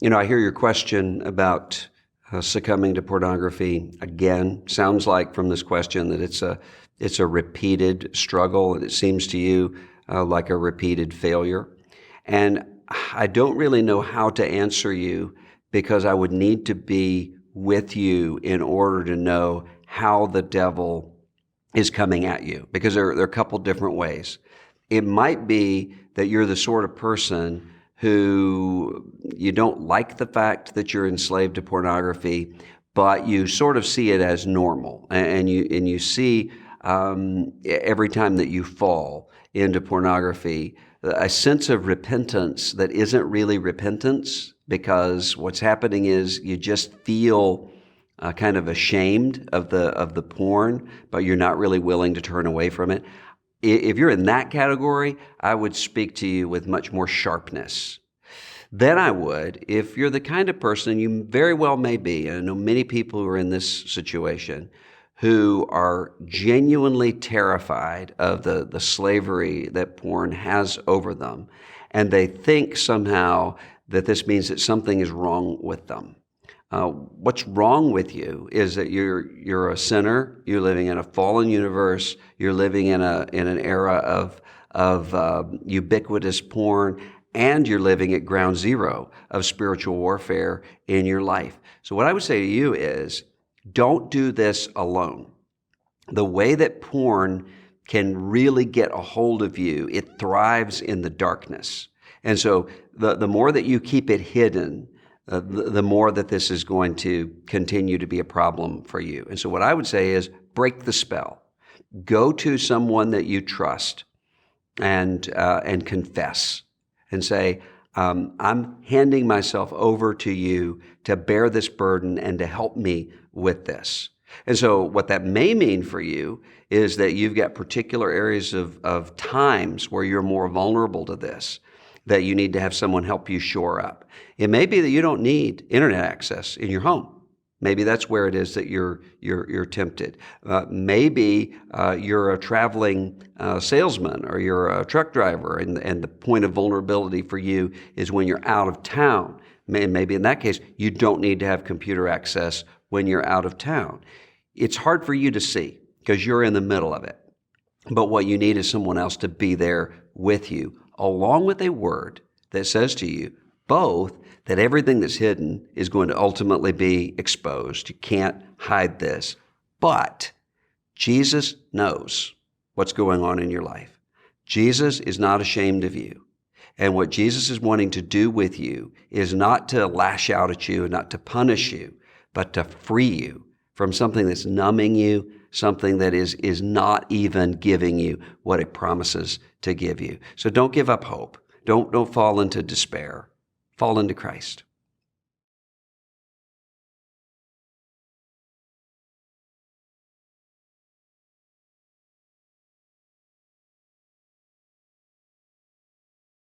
I hear your question about succumbing to pornography. Again, sounds like from this question that it's a repeated struggle, and it seems to you like a repeated failure. And I don't really know how to answer you because I would need to be with you in order to know how the devil is coming at you, because there are a couple different ways. It might be that you're the sort of person who you don't like the fact that you're enslaved to pornography, but you sort of see it as normal, and you see every time that you fall into pornography a sense of repentance that isn't really repentance, because what's happening is you just feel kind of ashamed of the porn, but you're not really willing to turn away from it. If you're in that category, I would speak to you with much more sharpness than I would if you're the kind of person, you very well may be, and I know many people who are in this situation, who are genuinely terrified of the slavery that porn has over them, and they think somehow that this means that something is wrong with them. What's wrong with you is that you're a sinner. You're living in a fallen universe. You're living in an era of ubiquitous porn, and you're living at ground zero of spiritual warfare in your life. So what I would say to you is, don't do this alone. The way that porn can really get a hold of you, it thrives in the darkness. And so the more that you keep it hidden, the more that this is going to continue to be a problem for you. And so what I would say is, break the spell. Go to someone that you trust and confess and say, I'm handing myself over to you to bear this burden and to help me with this. And so what that may mean for you is that you've got particular areas of times where you're more vulnerable to this, that you need to have someone help you shore up. It may be that you don't need internet access in your home. Maybe that's where it is that you're tempted. Maybe you're a traveling salesman, or you're a truck driver, and the point of vulnerability for you is when you're out of town. Maybe in that case, you don't need to have computer access when you're out of town. It's hard for you to see because you're in the middle of it. But what you need is someone else to be there with you, along with a word that says to you both that everything that's hidden is going to ultimately be exposed. You can't hide this. But Jesus knows what's going on in your life. Jesus is not ashamed of you. And what Jesus is wanting to do with you is not to lash out at you and not to punish you, but to free you from something that's numbing you, something that is not even giving you what it promises to give you. So don't give up hope. Don't fall into despair. Fall into Christ.